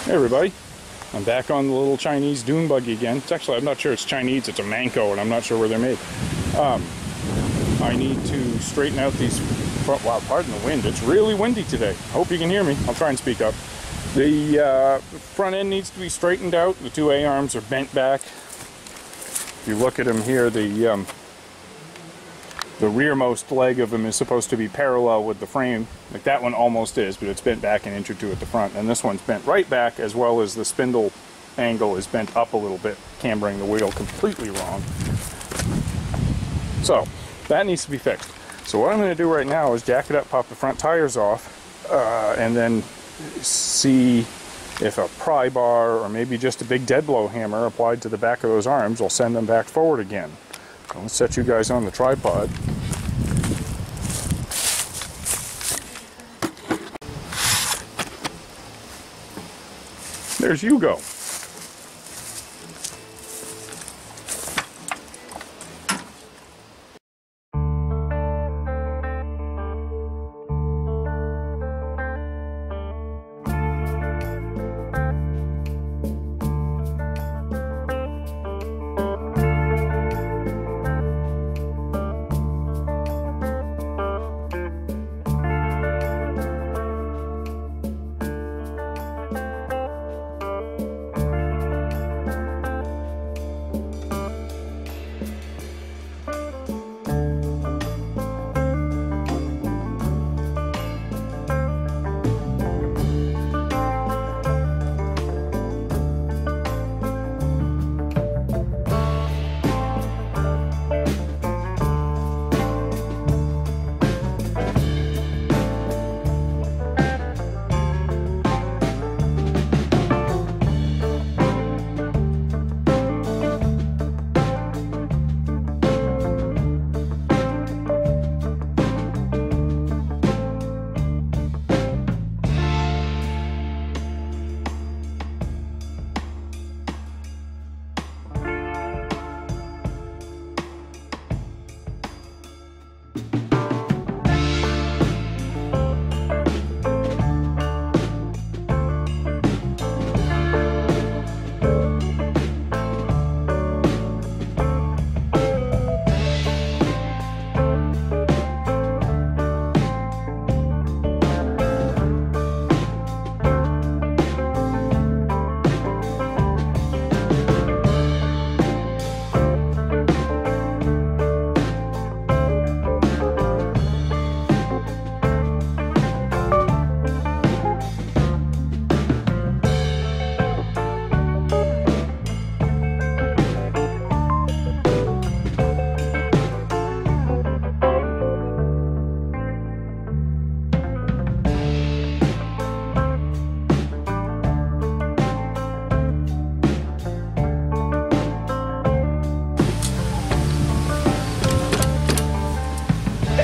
Hey everybody, I'm back on the little Chinese dune buggy again. It's actually, I'm not sure it's Chinese, it's a Manco, and I'm not sure where they're made. I need to straighten out these front, wow, pardon the wind, it's really windy today. Hope you can hear me, I'll try and speak up. The front end needs to be straightened out. The two A-arms are bent back. If you look at them here, the rearmost leg of them is supposed to be parallel with the frame. Like that one almost is, but it's bent back an inch or two at the front. And this one's bent right back, as well as the spindle angle is bent up a little bit, cambering the wheel completely wrong. So that needs to be fixed. So what I'm going to do right now is jack it up, pop the front tires off, and then see if a pry bar or maybe just a big dead blow hammer applied to the back of those arms will send them back forward again. So let's set you guys on the tripod. There's Hugo.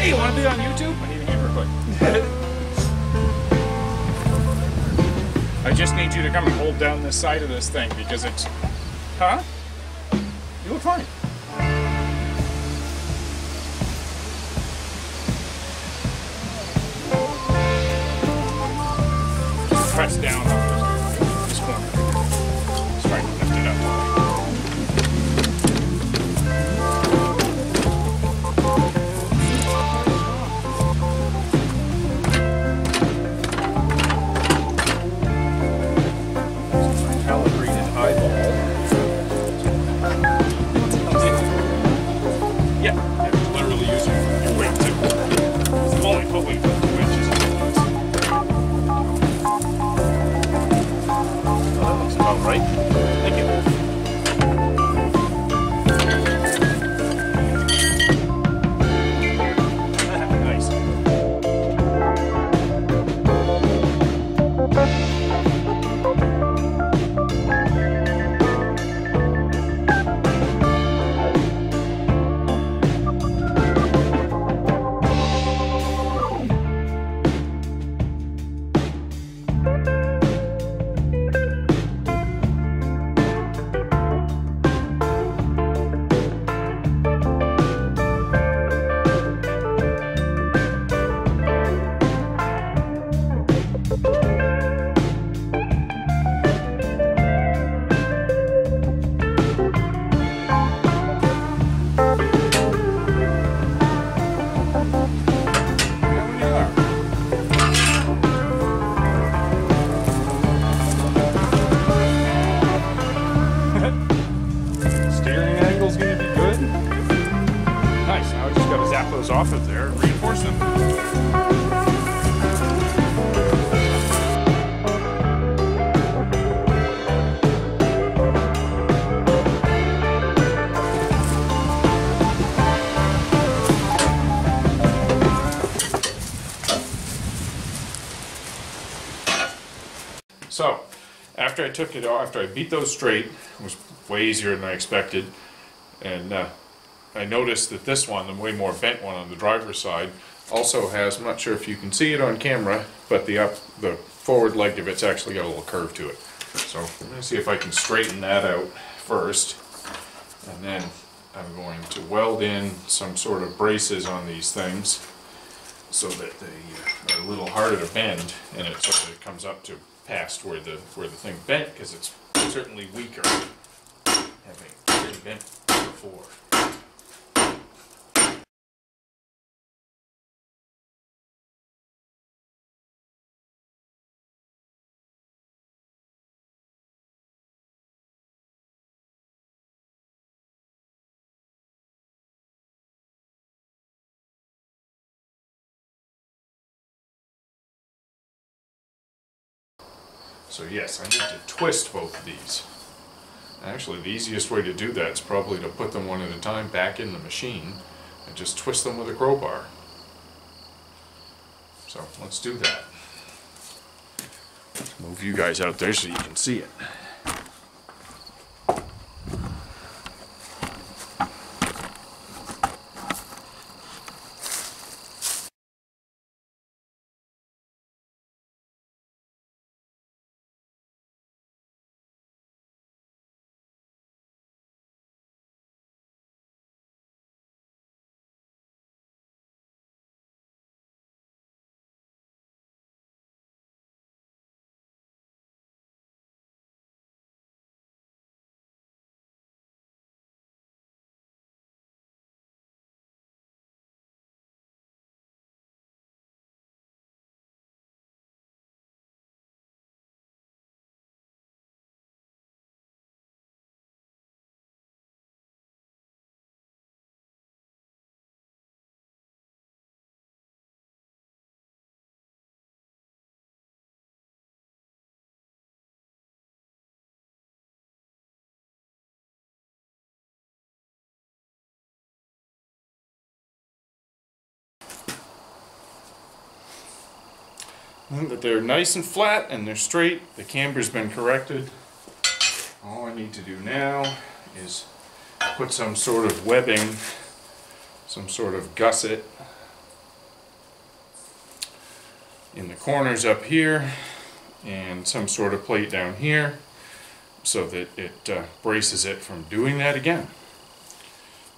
Hey, you want to be on YouTube? I need a hammer quick. I just need you to come and hold down this side of this thing because it's... Huh? You look fine. Just press down on this corner. Just try to lift it up. Right? Thank you. Nice. off of there and reinforce them. So, after I took it off, after I beat those straight, it was way easier than I expected, and I noticed that this one, the way more bent one on the driver's side, also has, I'm not sure if you can see it on camera, but the forward leg of it's actually got a little curve to it. So, I'm going to see if I can straighten that out first, and then I'm going to weld in some sort of braces on these things so that they are a little harder to bend, and it sort of comes up to past where the thing bent, because it's certainly weaker having been bent before. So yes, I need to twist both of these. Actually, the easiest way to do that is probably to put them one at a time back in the machine and just twist them with a crowbar. So let's do that. Move you guys out there so you can see it. That they're nice and flat and they're straight. The camber's been corrected. All I need to do now is put some sort of webbing, some sort of gusset in the corners up here and some sort of plate down here so that it braces it from doing that again.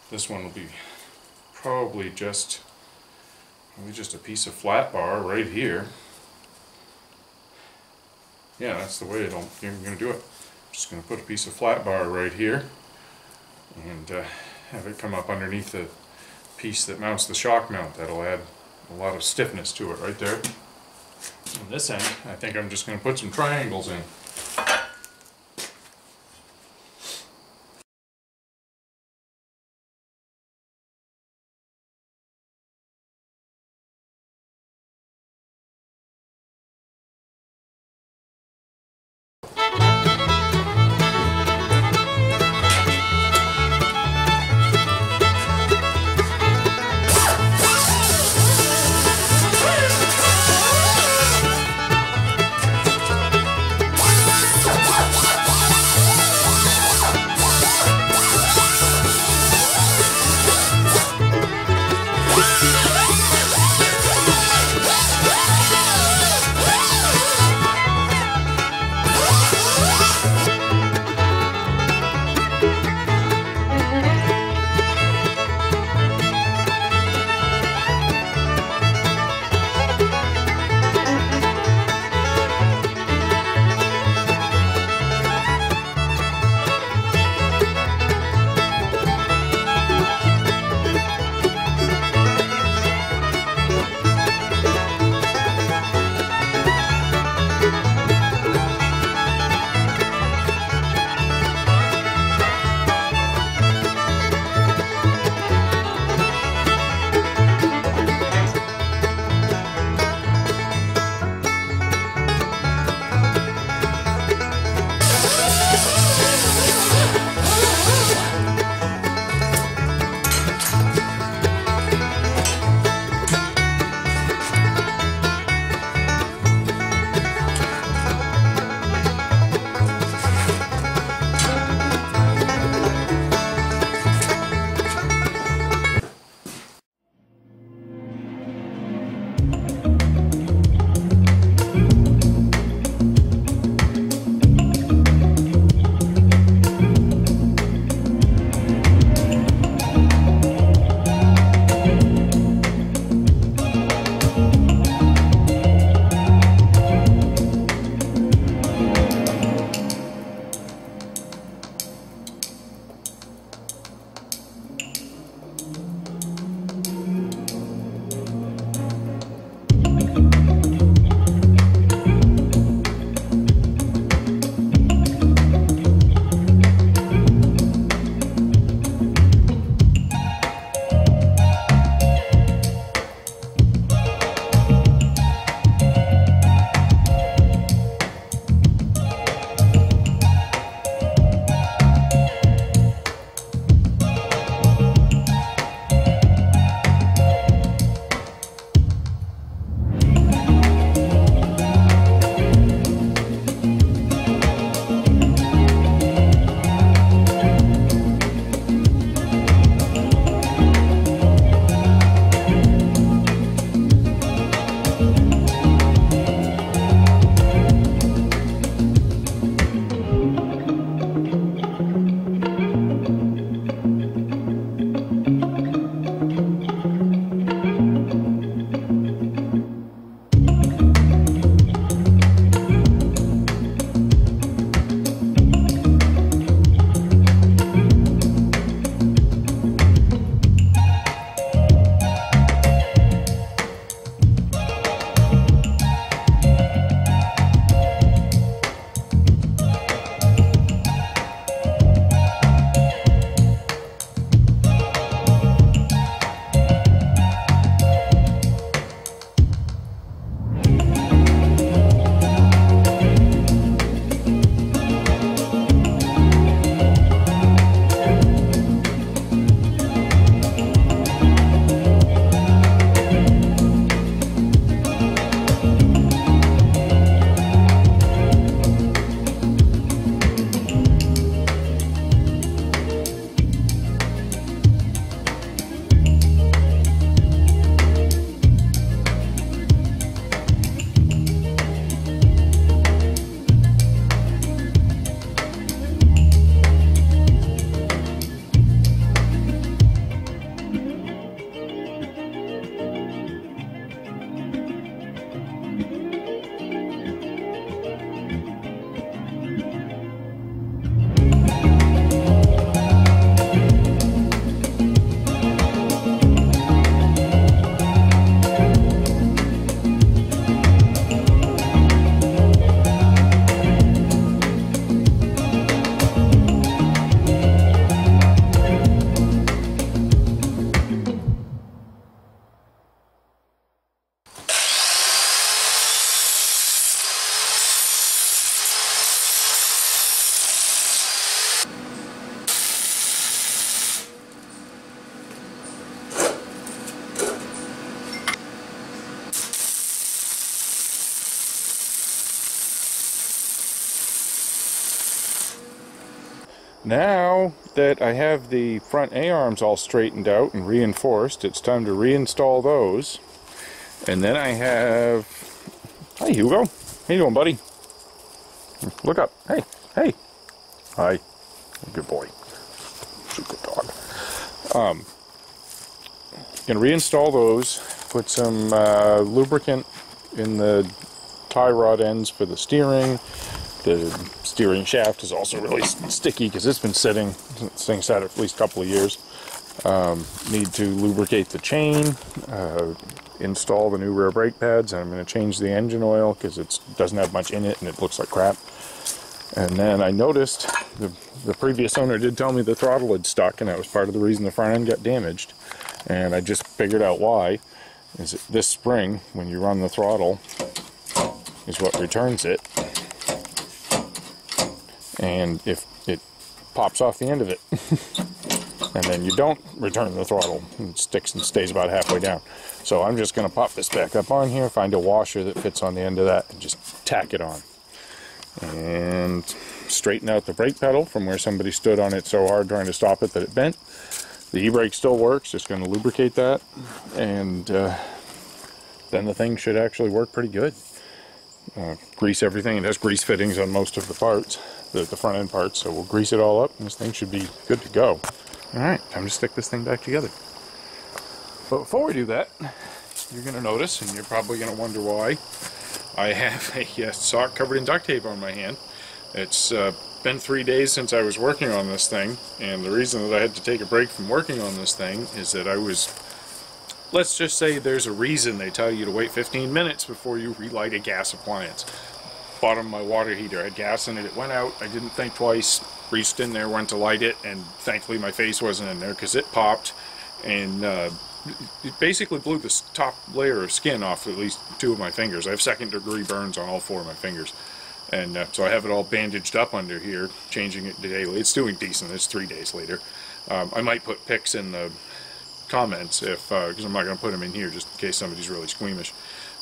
This one will be probably just a piece of flat bar right here. Yeah, that's the way I'm going to do it. I'm just going to put a piece of flat bar right here and have it come up underneath the piece that mounts the shock mount. That'll add a lot of stiffness to it right there. On this end, I think I'm just going to put some triangles in. Now that I have the front A-arms all straightened out and reinforced, it's time to reinstall those. And then I have... Hi, Hugo. How you doing, buddy? Look up. Hey, hey. Hi. Good boy. Good dog. Gonna reinstall those, put some lubricant in the tie rod ends for the steering. The steering shaft is also really sticky because it's been sitting. This thing's had at least a couple of years. Need to lubricate the chain, install the new rear brake pads, and I'm going to change the engine oil because it doesn't have much in it and it looks like crap. And then I noticed the previous owner did tell me the throttle had stuck, and that was part of the reason the front end got damaged. And I just figured out why. Is that this spring, when you run the throttle, is what returns it. And if it pops off the end of it, and then you don't return the throttle, it sticks and stays about halfway down. So I'm just going to pop this back up on here, find a washer that fits on the end of that, and just tack it on. And straighten out the brake pedal from where somebody stood on it so hard trying to stop it that it bent. The e-brake still works, just going to lubricate that, and then the thing should actually work pretty good. Grease everything. It has grease fittings on most of the parts, the front end parts, so we'll grease it all up and this thing should be good to go. Alright, time to stick this thing back together. But before we do that, you're going to notice, and you're probably going to wonder why, I have a sock covered in duct tape on my hand. It's been 3 days since I was working on this thing, and the reason that I had to take a break from working on this thing is that I was... Let's just say there's a reason they tell you to wait 15 minutes before you relight a gas appliance. Bottom of my water heater had gas in it, it went out, I didn't think twice, reached in there, went to light it, and thankfully my face wasn't in there because it popped, and it basically blew the top layer of skin off at least 2 of my fingers. I have 2nd degree burns on all 4 of my fingers. And so I have it all bandaged up under here, changing it daily. It's doing decent, it's 3 days later. I might put pics in the comments if because I'm not going to put them in here just in case somebody's really squeamish.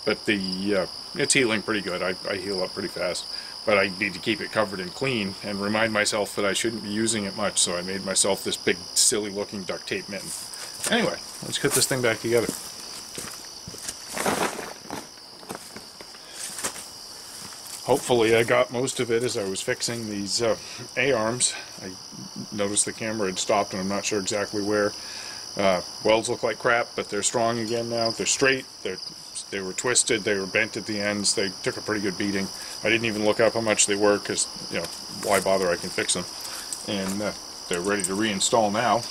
But it's healing pretty good. I heal up pretty fast. But I need to keep it covered and clean and remind myself that I shouldn't be using it much, so I made myself this big silly looking duct tape mitten. Anyway, let's get this thing back together. Hopefully I got most of it as I was fixing these A-arms. I noticed the camera had stopped and I'm not sure exactly where. Welds look like crap, but they're strong again now. They're straight, they were twisted, they were bent at the ends. They took a pretty good beating. I didn't even look up how much they were because, you know, why bother, I can fix them. And they're ready to reinstall now.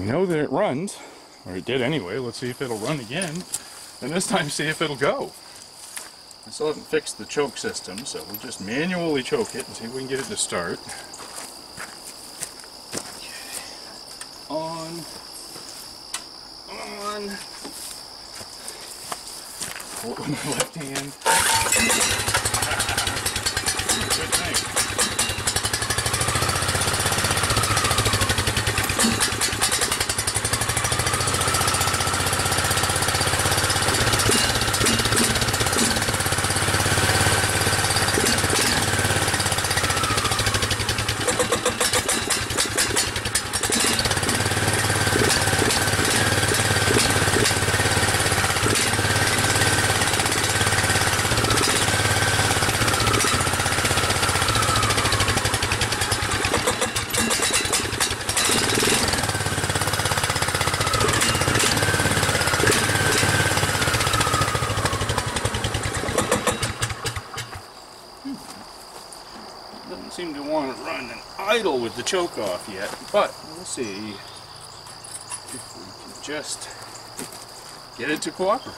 we know that it runs, or it did anyway. Let's see if it'll run again, and this time see if it'll go. I still haven't fixed the choke system, so we'll just manually choke it and see if we can get it to start. Okay. On. Hold with my left hand. Good thing. Doesn't seem to want to run and idle with the choke off yet, but we'll see if we can just get it to cooperate.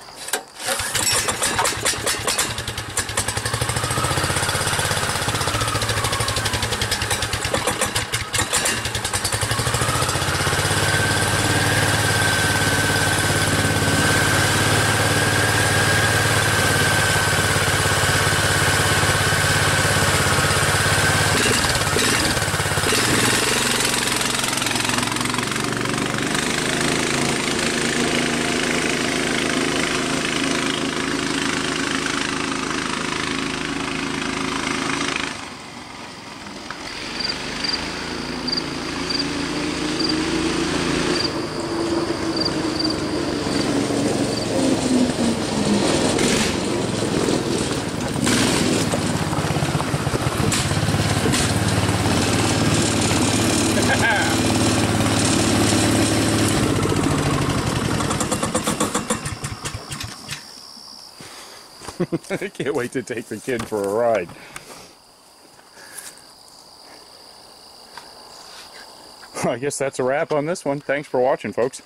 I can't wait to take the kid for a ride. Well, I guess that's a wrap on this one. Thanks for watching, folks.